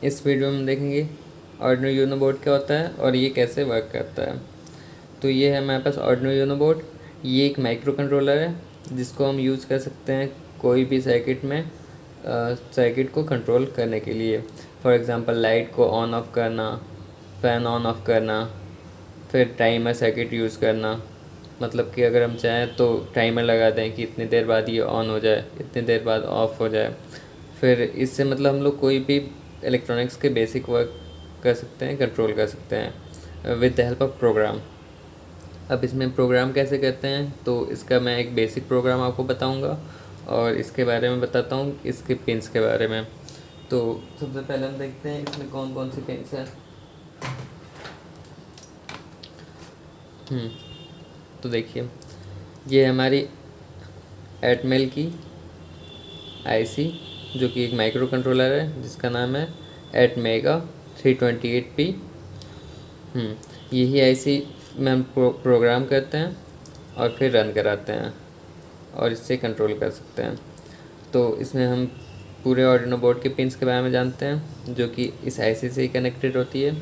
इस वीडियो में हम देखेंगे आर्डिनो यूनो बोर्ड क्या होता है और ये कैसे वर्क करता है। तो ये है हमारे पास आर्डिनो यूनो बोर्ड। ये एक माइक्रो कंट्रोलर है जिसको हम यूज़ कर सकते हैं कोई भी सर्किट में सर्किट को कंट्रोल करने के लिए। फॉर एग्ज़ाम्पल लाइट को ऑन ऑफ करना, फ़ैन ऑन ऑफ करना, फिर टाइमर सर्किट यूज़ करना। मतलब कि अगर हम चाहें तो टाइमर लगा दें कि इतनी देर बाद ये ऑन हो जाए, इतनी देर बाद ऑफ़ हो जाए। फिर इससे मतलब हम लोग कोई भी इलेक्ट्रॉनिक्स के बेसिक वर्क कर सकते हैं, कंट्रोल कर सकते हैं with the help of program. अब इसमें प्रोग्राम कैसे करते हैं तो इसका मैं एक बेसिक प्रोग्राम आपको बताऊंगा और इसके बारे में बताता हूँ, इसके पिंस के बारे में। तो सबसे पहले हम देखते हैं इसमें कौन कौन सी पिंस हैं। तो देखिए ये हमारी एटमेल की आईसी जो कि एक माइक्रो कंट्रोलर है जिसका नाम है एटमेगा 328P। यही आईसी में हम प्रोग्राम करते हैं और फिर रन कराते हैं और इससे कंट्रोल कर सकते हैं। तो इसमें हम पूरे आर्डिनो बोर्ड के पिंस के बारे में जानते हैं जो कि इस आईसी से ही कनेक्टेड होती है।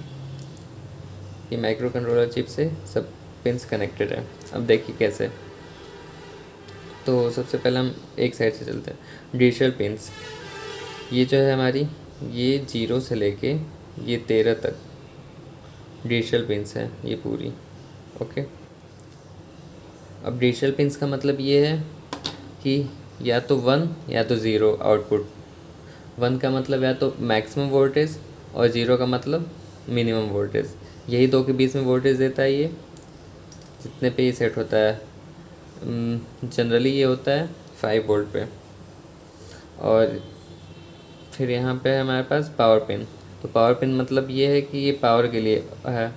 ये माइक्रो कंट्रोलर चिप से सब पिंस कनेक्टेड है। अब देखिए कैसे। तो सबसे पहले हम एक साइड से चलते हैं। डिजिटल पिंस ये जो है हमारी, ये 0 से लेके ये 13 तक डिजिटल पिंस है ये पूरी। ओके, अब डिजिटल पिंस का मतलब ये है कि या तो 1 या तो 0 आउटपुट। 1 का मतलब या तो मैक्सिमम वोल्टेज और 0 का मतलब मिनिमम वोल्टेज। यही दो के बीच में वोल्टेज देता है ये, जितने पे ये सेट होता है। जनरली ये होता है 5 वोल्ट पे। और फिर यहाँ पे है हमारे पास पावर पिन। तो पावर पिन मतलब ये है कि ये पावर के लिए है।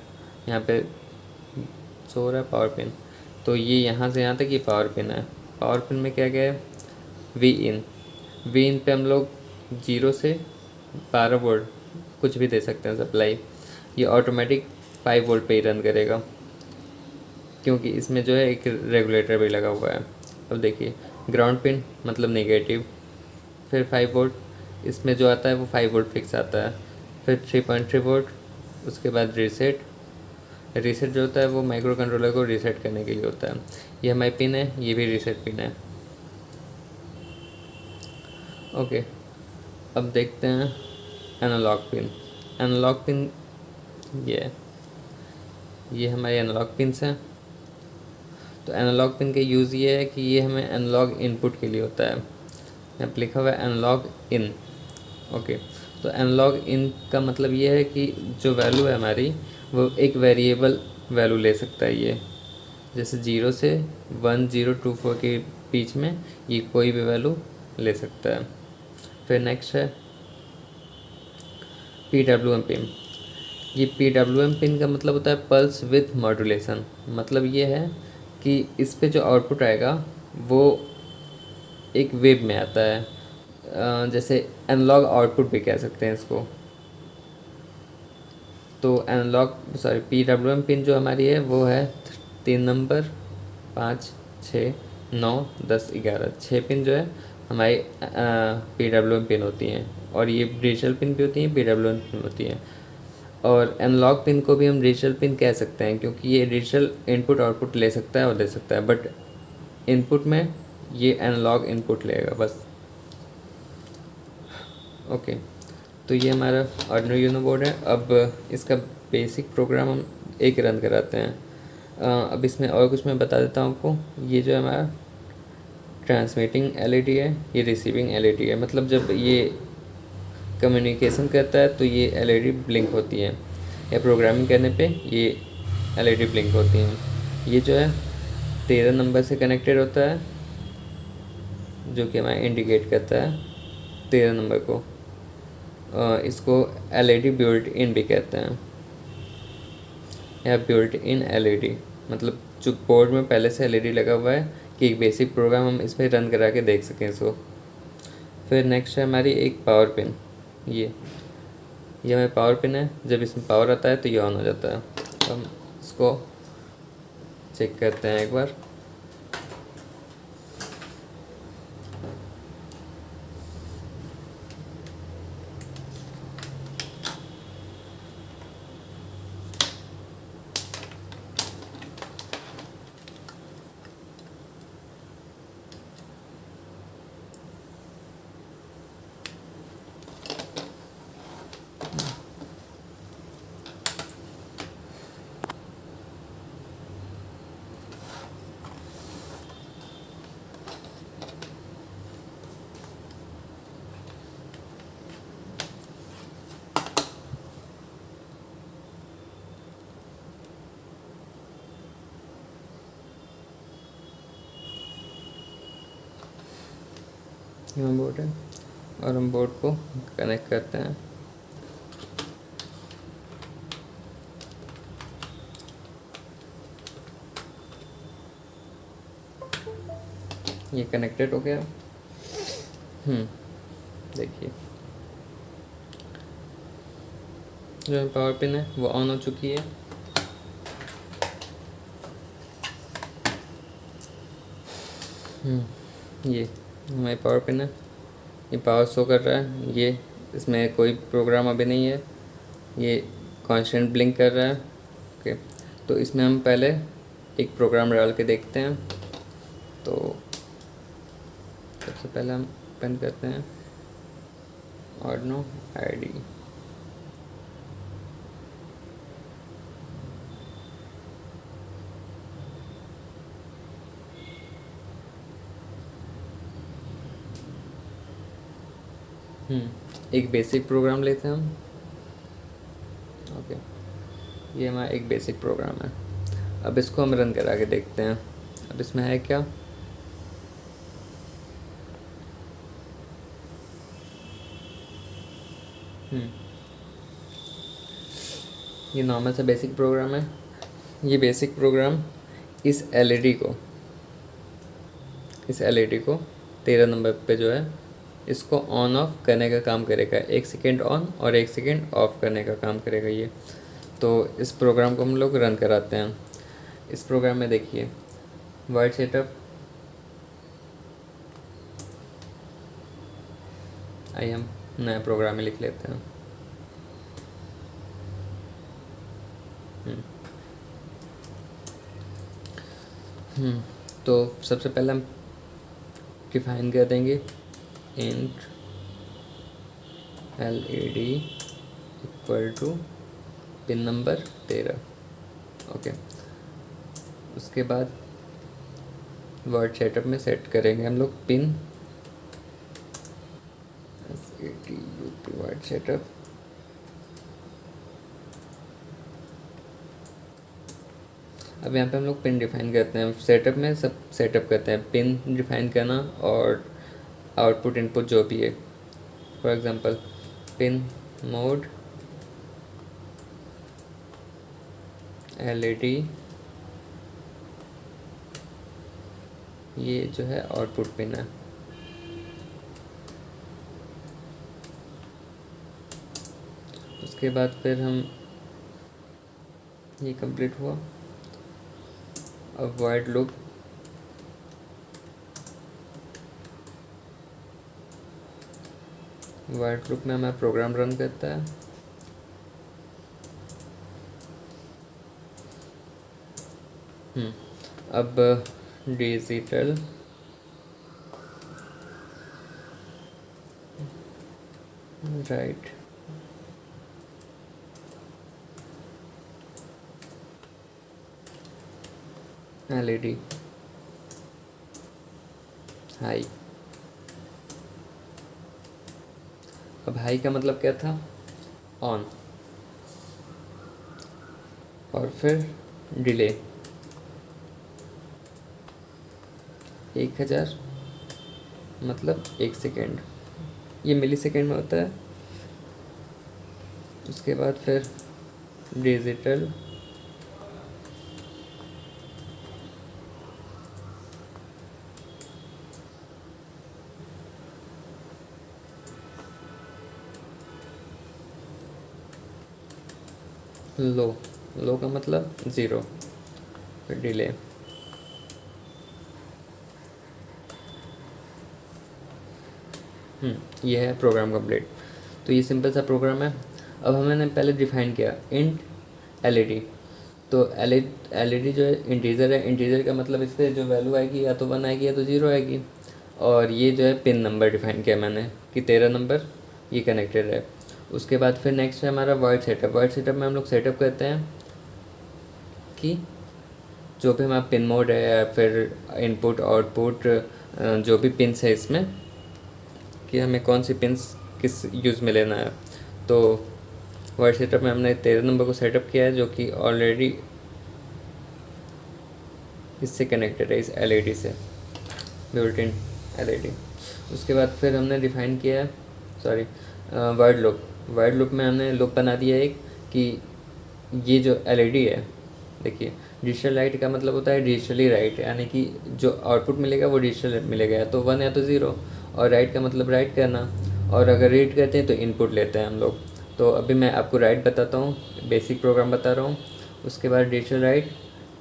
यहाँ पे शो रहा है पावर पिन। तो ये यहाँ से यहाँ तक ये पावर पिन है। पावर पिन में क्या क्या है, वी इन पे हम लोग 0 से 12 वोल्ट कुछ भी दे सकते हैं सप्लाई। ये ऑटोमेटिक 5 वोल्ट पे ही रन करेगा क्योंकि इसमें जो है एक रेगुलेटर भी लगा हुआ है। अब देखिए ग्राउंड पिन मतलब नेगेटिव, फिर 5 वोल्ट इसमें जो आता है वो 5 वोल्ट फिक्स आता है। फिर 3.3 वोल्ट, उसके बाद रीसेट जो होता है वो माइक्रो कंट्रोलर को रीसेट करने के लिए होता है। ये हमारी पिन है, ये भी रीसेट पिन है। ओके, अब देखते हैं एनालॉग पिन। एनालॉग पिन ये हमारे एनालॉग पिन्स हैं। तो एनालॉग पिन का यूज़ ये है कि ये हमें एनालॉग इनपुट के लिए होता है। यहाँ पर लिखा हुआ है एनालॉग इन। ओके, तो एनालॉग इन का मतलब ये है कि जो वैल्यू है हमारी वो एक वेरिएबल वैल्यू ले सकता है ये। जैसे 0 से 1024 के बीच में ये कोई भी वैल्यू ले सकता है। फिर नेक्स्ट है PWM पिन। ये PWM पिन का मतलब होता है पल्स विथ मॉड्यूलेशन। मतलब ये है कि इस पे जो आउटपुट आएगा वो एक वेव में आता है। जैसे एनालॉग आउटपुट भी कह सकते हैं इसको। तो PWM पिन जो हमारी है वो है 3 नंबर, 5, 6, 9, 10, 11। 6 पिन जो है हमारी PWM पिन होती हैं। और ये डिजिटल पिन भी होती हैं, PWM पिन होती हैं। और एनालॉग पिन को भी हम डिजिटल पिन कह सकते हैं क्योंकि ये डिजिटल इनपुट आउटपुट ले सकता है और दे सकता है, बट इनपुट में ये एनालॉग इनपुट लेगा बस। ओके, तो ये हमारा आर्डिनो यूनो बोर्ड है। अब इसका बेसिक प्रोग्राम हम एक रन कराते हैं। अब इसमें और कुछ मैं बता देता हूँ आपको। ये जो हमारा ट्रांसमिटिंग एलईडी है, ये रिसीविंग एलईडी है। मतलब जब ये कम्युनिकेशन करता है तो ये एलईडी ब्लिंक होती है, या प्रोग्रामिंग करने पे ये एलईडी ब्लिंक होती हैं। ये जो है 13 नंबर से कनेक्टेड होता है जो कि हमारा इंडिकेट करता है 13 नंबर को। इसको एलईडी बिल्ट इन भी कहते हैं, या बिल्ट इन एलईडी। मतलब जो बोर्ड में पहले से एलईडी लगा हुआ है कि एक बेसिक प्रोग्राम हम इसमें रन करा के देख सकें इसको। फिर नेक्स्ट है हमारी एक पावर पिन। ये हमारी पावर पिन है। जब इसमें पावर आता है तो ये ऑन हो जाता है। हम इसको चेक करते हैं एक बार। यहाँ बोर्ड है और हम बोर्ड को कनेक्ट करते हैं। ये कनेक्टेड हो गया। देखिए जो पावर पिन है वो ऑन हो चुकी है। ये हमारी पावर पिन है, ये पावर शो कर रहा है। ये इसमें कोई प्रोग्राम अभी नहीं है, ये कांस्टेंट ब्लिंक कर रहा है। ओके, तो इसमें हम पहले एक प्रोग्राम डाल के देखते हैं। तो सबसे पहले हम ओपन करते हैं आर्डिनो आईडी। एक बेसिक प्रोग्राम लेते हैं हम। ओके, ये हमारा एक बेसिक प्रोग्राम है। अब इसको हम रन करा के देखते हैं। अब इसमें है क्या, ये नॉर्मल सा बेसिक प्रोग्राम है। ये बेसिक प्रोग्राम इस एलईडी को 13 नंबर पे जो है इसको ऑन ऑफ करने का काम करेगा। 1 सेकेंड ऑन और 1 सेकेंड ऑफ करने का काम करेगा ये। तो इस प्रोग्राम को हम लोग रन कराते हैं। इस प्रोग्राम में देखिए वर्ड सेटअप, आइए हम नया प्रोग्राम में लिख लेते हैं। तो सबसे पहले हम डिफाइन कर देंगे int LED equal to pin number 13। Okay, उसके बाद वर्ड सेटअप में सेट करेंगे हम लोग पिन SATUP वर्ड सेटअप। अब यहाँ पे हम लोग पिन डिफाइन करते हैं। सेटअप में सब सेटअप करते हैं, पिन डिफाइन करना और आउटपुट इनपुट जो भी है। For example pin mode LED, ये जो है आउटपुट पिन है। उसके बाद फिर हम, ये कंप्लीट हुआ। अब वाइड लूप, वाइड लूप में हमारा प्रोग्राम रन करता है। अब डिजिटल राइट LED हाई। अब हाई का मतलब क्या था, ऑन। और फिर डिले 1000 मतलब 1 सेकेंड, ये मिली सेकेंड में होता है। उसके बाद फिर डिजिटल लो, लो का मतलब 0, फिर डिले। ये है प्रोग्राम कंप्लीट। तो ये सिंपल सा प्रोग्राम है। अब हमने पहले डिफाइन किया इंट LED। तो LED जो है इंटीजर है। इंटीजर का मतलब इस पर जो वैल्यू आएगी या तो 1 आएगी या तो 0 आएगी। और ये जो है पिन नंबर डिफाइन किया मैंने कि 13 नंबर ये कनेक्टेड है। उसके बाद फिर नेक्स्ट है हमारा वर्ड सेटअप। वर्ड सेटअप में हम लोग सेटअप करते हैं कि जो भी हमारा पिन मोड है या फिर इनपुट आउटपुट जो भी पिन्स है इसमें, कि हमें कौन सी पिन्स किस यूज़ में लेना है। तो वर्ड सेटअप में हमने 13 नंबर को सेटअप किया है जो कि ऑलरेडी इससे कनेक्टेड है, इस LED से बिल्ट इन LED। उसके बाद फिर हमने डिफाइन किया है, सॉरी, वर्ड लूप में हमने लूप बना दिया एक कि ये जो LED है, देखिए डिजिटल राइट का मतलब होता है डिजिटली राइट, यानी कि जो आउटपुट मिलेगा वो डिजिटल मिलेगा, तो 1 या तो 0, और राइट का मतलब राइट करना, और अगर रीड करते हैं तो इनपुट लेते हैं हम लोग। तो अभी मैं आपको राइट बताता हूँ, बेसिक प्रोग्राम बता रहा हूँ। उसके बाद डिजिटल राइट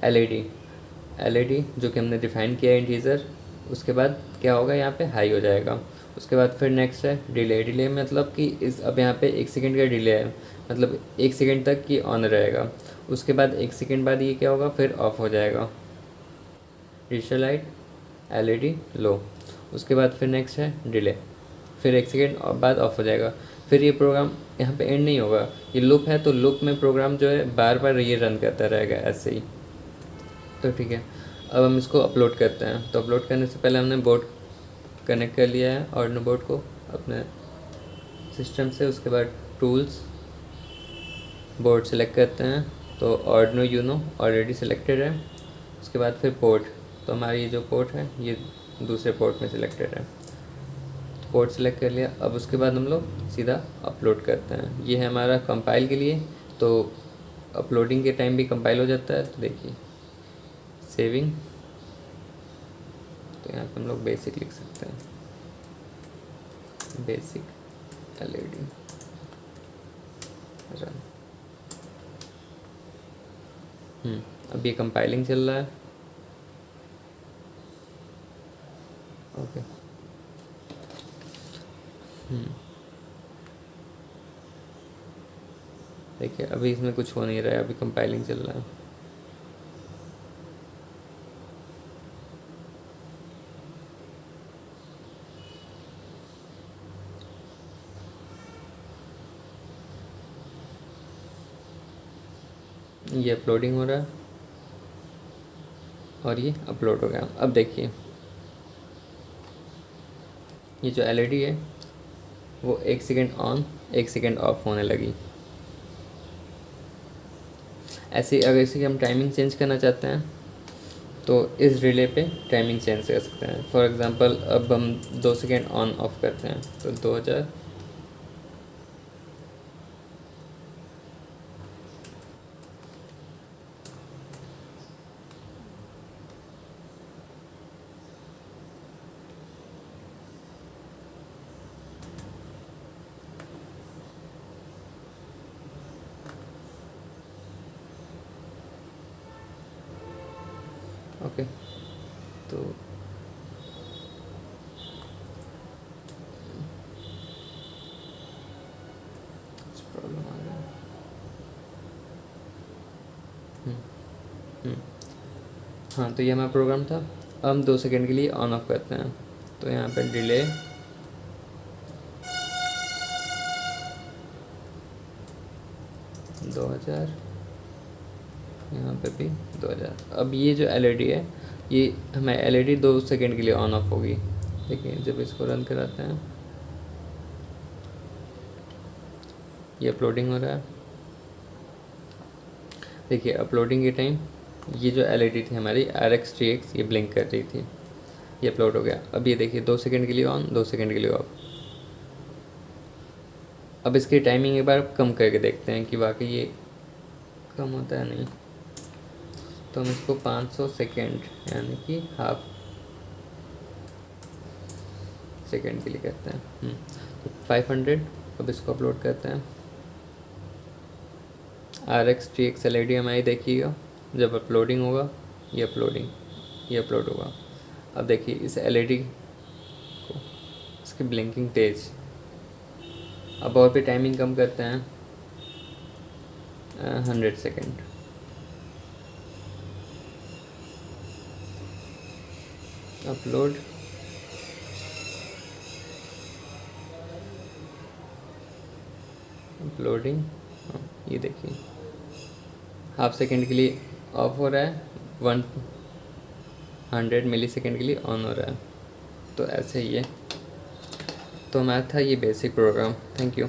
LED जो कि हमने डिफ़ाइन किया है इंटीजर, उसके बाद क्या होगा यहाँ पे हाई हो जाएगा। उसके बाद फिर नेक्स्ट है डिले मतलब कि इस अब यहाँ पे 1 सेकेंड का डिले है, मतलब 1 सेकेंड तक ये ऑन रहेगा। उसके बाद 1 सेकेंड बाद ये क्या होगा, फिर ऑफ हो जाएगा। डिजिटल लाइट LED लो। उसके बाद फिर नेक्स्ट है डिले, फिर 1 सेकेंड बाद ऑफ हो जाएगा। फिर ये प्रोग्राम यहाँ पे एंड नहीं होगा, ये लूप है, तो लूप में प्रोग्राम जो है बार बार ये रन करता रहेगा ऐसे ही। तो ठीक है, अब हम इसको अपलोड करते हैं। तो अपलोड करने से पहले हमने बोर्ड कनेक्ट कर लिया है, आर्डिनो बोर्ड को अपने सिस्टम से। उसके बाद टूल्स, बोर्ड सेलेक्ट करते हैं, तो आर्डिनो यूनो ऑलरेडी सिलेक्टेड है। उसके बाद फिर पोर्ट, तो हमारी ये जो पोर्ट है ये दूसरे पोर्ट में सिलेक्टेड है, तो पोर्ट सेलेक्ट कर लिया। अब उसके बाद हम लोग सीधा अपलोड करते हैं। ये है हमारा कंपाइल के लिए, तो अपलोडिंग के टाइम भी कंपाइल हो जाता है। तो देखिए सेविंग, तो यहाँ पे हम लोग बेसिक लिख सकते हैं, बेसिक LED रन। अब ये कंपाइलिंग चल रहा है। ओके, देखिए अभी इसमें कुछ हो नहीं रहा है, अभी कंपाइलिंग चल रहा है। ये अपलोडिंग हो रहा है और ये अपलोड हो गया। अब देखिए ये जो LED है वो 1 सेकेंड ऑन 1 सेकेंड ऑफ होने लगी। ऐसे अगर इसी की हम टाइमिंग चेंज करना चाहते हैं तो इस रिले पे टाइमिंग चेंज कर सकते हैं। फॉर एग्ज़ाम्पल अब हम 2 सेकेंड ऑन ऑफ करते हैं, तो 2000, ओके। तो प्रॉब्लम आ गया। हाँ, तो ये हमारा प्रोग्राम था। अब हम 2 सेकेंड के लिए ऑन ऑफ करते हैं, तो यहाँ पे डिले 2000, यहाँ पे भी 2000। अब ये जो LED है ये हमें LED 2 सेकेंड के लिए ऑन ऑफ होगी। देखिए जब इसको रन कराते हैं ये अपलोडिंग हो रहा है। देखिए अपलोडिंग के टाइम ये जो LED थी हमारी RX-TX ये ब्लिंक कर रही थी, ये अपलोड हो गया। अब ये देखिए 2 सेकेंड के लिए ऑन 2 सेकेंड के लिए ऑफ। अब इसकी टाइमिंग एक बार कम करके देखते हैं कि वाकई ये कम होता है नहीं। तो हम इसको 500 सेकेंड यानी कि हाफ सेकेंड के लिए करते हैं। तो 500। अब इसको अपलोड करते हैं। RX-TX LED हमारी देखिएगा जब अपलोडिंग होगा, ये अपलोड होगा। अब देखिए इस LED को, इसकी ब्लिंकिंग तेज। अब और भी टाइमिंग कम करते हैं 100 सेकेंड। अपलोडिंग, ये देखिए हाफ सेकेंड के लिए ऑफ हो रहा है, 100 मिली सेकेंड के लिए ऑन हो रहा है। तो ऐसे ही है। तो हमारा था ये बेसिक प्रोग्राम। Thank you.